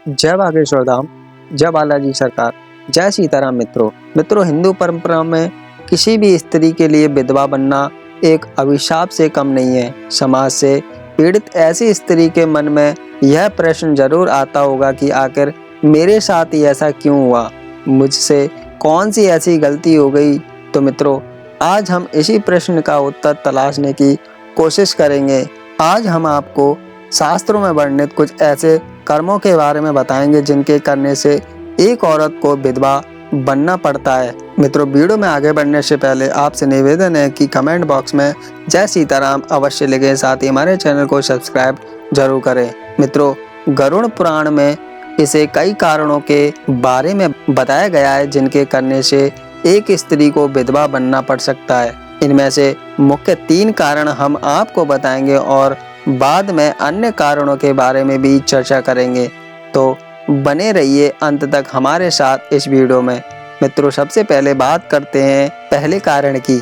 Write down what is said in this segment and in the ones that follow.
जय बागेश्वर धाम, जय बालाजी सरकार, जय सीताराम। मित्रों, हिंदू परंपरा में किसी भी स्त्री के लिए विधवा बनना एक अभिशाप से कम नहीं है। समाज से पीड़ित ऐसी स्त्री के मन में यह प्रश्न जरूर आता होगा कि आखिर मेरे साथ ही ऐसा क्यों हुआ, मुझसे कौन सी ऐसी गलती हो गई। तो मित्रों, आज हम इसी प्रश्न का उत्तर तलाशने की कोशिश करेंगे। आज हम आपको शास्त्रों में वर्णित कुछ ऐसे कर्मों के बारे में बताएंगे जिनके करने से एक औरत को विधवा बनना पड़ता है। मित्रों, वीडियो में आगे बढ़ने से पहले आपसे निवेदन है कि कमेंट बॉक्स में जय सीताराम अवश्य लिखें, साथ ही हमारे चैनल को सब्सक्राइब जरूर करें। मित्रों, गरुड़ पुराण में इसे कई कारणों के बारे में बताया गया है जिनके करने से एक स्त्री को विधवा बनना पड़ सकता है। इनमें से मुख्य 3 कारण हम आपको बताएंगे और बाद में अन्य कारणों के बारे में भी चर्चा करेंगे। तो बने रहिए अंत तक हमारे साथ इस वीडियो में। मित्रों, सबसे पहले बात करते हैं पहले कारण की।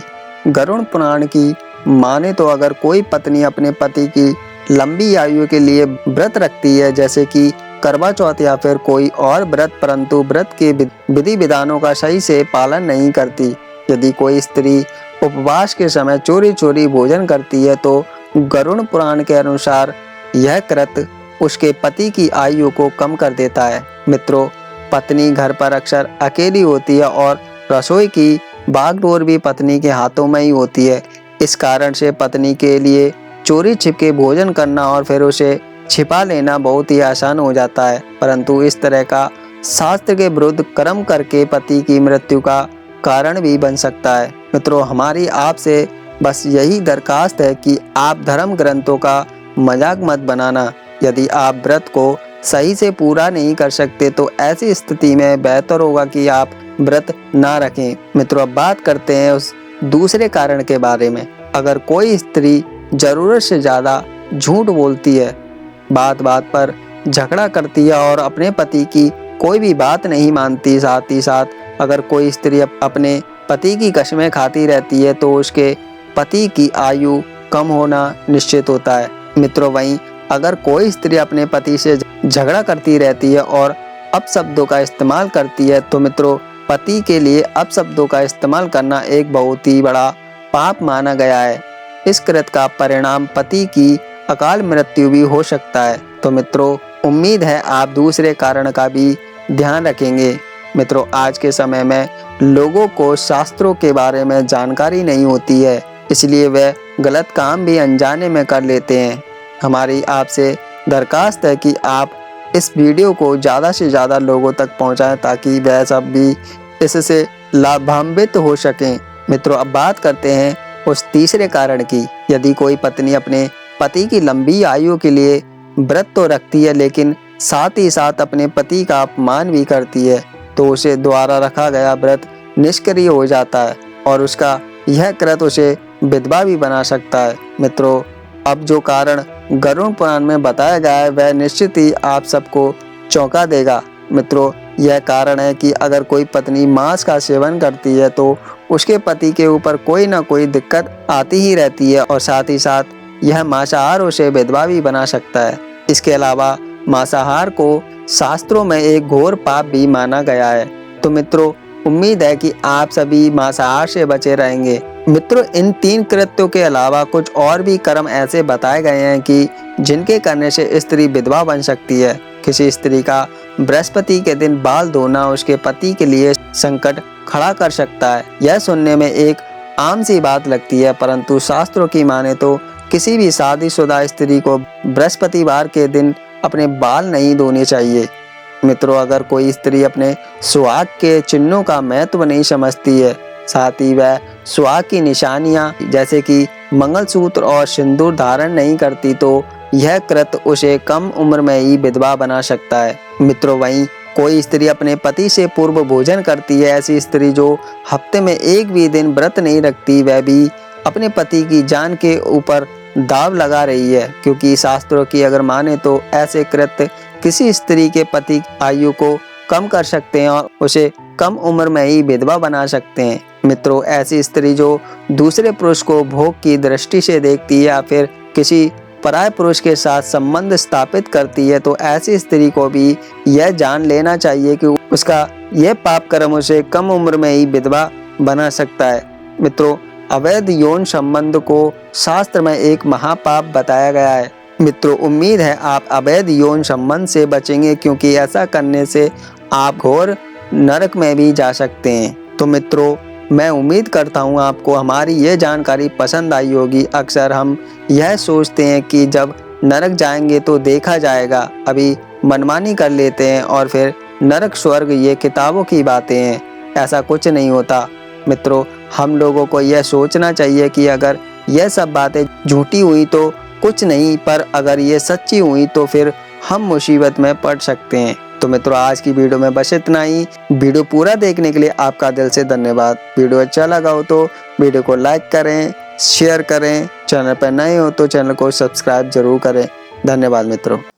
गरुड़ पुराण की माने तो अगर कोई पत्नी अपने पति की लंबी आयु के लिए व्रत रखती है, जैसे कि करवा चौथ या फिर कोई और व्रत, परंतु व्रत के विधि विधानों का सही से पालन नहीं करती, यदि कोई स्त्री उपवास के समय चोरी चोरी भोजन करती है, तो गरुड़ पुराण के अनुसार यह कृत्य उसके पति की आयु को कम कर देता है। मित्रों, पत्नी घर पर अक्सर अकेली होती है और रसोई की बागडोर भी पत्नी के हाथों में ही होती है। इस कारण से पत्नी के लिए चोरी छिपके भोजन करना और फिर उसे छिपा लेना बहुत ही आसान हो जाता है, परंतु इस तरह का शास्त्र के विरुद्ध कर्म करके पति की मृत्यु का कारण भी बन सकता है। मित्रों, हमारी आपसे बस यही दरखास्त है कि आप धर्म ग्रंथों का मजाक मत बनाना। यदि आप व्रत को सही से पूरा नहीं कर सकते तो ऐसी स्थिति में बेहतर होगा कि आप व्रत ना रखें। मित्रों, अब बात करते हैं उस दूसरे कारण के बारे में। अगर कोई स्त्री जरूरत से ज़्यादा झूठ बोलती है, बात बात पर झगड़ा करती है और अपने पति की कोई भी बात नहीं मानती, साथ ही साथ अगर कोई स्त्री अपने पति की कसमें खाती रहती है, तो उसके पति की आयु कम होना निश्चित होता है। मित्रों, वहीं अगर कोई स्त्री अपने पति से झगड़ा करती रहती है और अपशब्दों का इस्तेमाल करती है, तो मित्रों, पति के लिए अपशब्दों का इस्तेमाल करना एक बहुत ही बड़ा पाप माना गया है। इस कृत्य का परिणाम पति की अकाल मृत्यु भी हो सकता है। तो मित्रों, उम्मीद है आप दूसरे कारण का भी ध्यान रखेंगे। मित्रों, आज के समय में लोगों को शास्त्रों के बारे में जानकारी नहीं होती है, इसलिए वे गलत काम भी अनजाने में कर लेते हैं। हमारी आपसे दरखास्त है कि आप इस वीडियो को ज़्यादा से ज़्यादा लोगों तक पहुंचाएं, ताकि वह सब भी इससे लाभान्वित हो सकें। मित्रों, अब बात करते हैं उस तीसरे कारण की। यदि कोई पत्नी अपने पति की लंबी आयु के लिए व्रत तो रखती है, लेकिन साथ ही साथ अपने पति का अपमान भी करती है, तो उसे द्वारा रखा गया व्रत निष्क्रिय हो जाता है और उसका यह कृत्य उसे विधवा भी बना सकता है। मित्रों, अब जो कारण गरुड़ पुराण में बताया गया है वह निश्चित ही आप सबको चौंका देगा। मित्रों, यह कारण है कि अगर कोई पत्नी मांस का सेवन करती है, तो उसके पति के ऊपर कोई ना कोई दिक्कत आती ही रहती है और साथ ही साथ यह मांसाहार उसे विधवा भी बना सकता है। इसके अलावा मांसाहार को शास्त्रों में एक घोर पाप भी माना गया है। तो मित्रों, उम्मीद है कि आप सभी मांसाहार से बचे रहेंगे। मित्रों, इन 3 कृत्यों के अलावा कुछ और भी कर्म ऐसे बताए गए हैं कि जिनके करने से स्त्री विधवा बन सकती है। किसी स्त्री का बृहस्पति के दिन बाल धोना उसके पति के लिए संकट खड़ा कर सकता है। यह सुनने में एक आम सी बात लगती है, परंतु शास्त्रों की माने तो किसी भी शादीशुदा स्त्री को बृहस्पतिवार के दिन अपने बाल नहीं धोने चाहिए। मित्रों, अगर कोई स्त्री अपने सुहाग के चिन्हों का महत्व नहीं समझती है, साथ ही वह सुहाग की निशानियां जैसे कि मंगलसूत्र और सिंदूर धारण नहीं करती, तो यह कृत्य उसे कम उम्र में ही विधवा बना सकता है। मित्रों, वहीं कोई स्त्री अपने पति से पूर्व भोजन करती है, ऐसी स्त्री जो हफ्ते में एक भी दिन व्रत नहीं रखती, वह भी अपने पति की जान के ऊपर दाव लगा रही है, क्योंकि शास्त्रों की अगर माने तो ऐसे कृत्य किसी स्त्री के पति आयु को कम कर सकते हैं और उसे कम उम्र में ही विधवा बना सकते हैं। मित्रों, ऐसी स्त्री जो दूसरे पुरुष को भोग की दृष्टि से देखती है या फिर किसी पराये पुरुष के साथ संबंध स्थापित करती है तो ऐसी स्त्री को भी यह जान लेना चाहिए कि उसका यह पाप कर्म उसे कम उम्र में ही विधवा बना सकता है। मित्रों, अवैध यौन संबंध को शास्त्र में एक महापाप बताया गया है। मित्रों, उम्मीद है आप अवैध यौन संबंध से बचेंगे, क्योंकि ऐसा करने से आप घोर नरक में भी जा सकते हैं। तो मित्रों, मैं उम्मीद करता हूँ आपको हमारी ये जानकारी पसंद आई होगी। अक्सर हम यह सोचते हैं कि जब नरक जाएंगे तो देखा जाएगा, अभी मनमानी कर लेते हैं और फिर नरक स्वर्ग ये किताबों की बातें हैं। ऐसा कुछ नहीं होता। मित्रों, हम लोगों को यह सोचना चाहिए कि अगर यह सब बातें झूठी हुई तो कुछ नहीं, पर अगर ये सच्ची हुई तो फिर हम मुसीबत में पड़ सकते हैं। तो मित्रों, आज की वीडियो में बस इतना ही। वीडियो पूरा देखने के लिए आपका दिल से धन्यवाद। वीडियो अच्छा लगा हो तो वीडियो को लाइक करें, शेयर करें। चैनल पर नए हो तो चैनल को सब्सक्राइब जरूर करें। धन्यवाद मित्रों।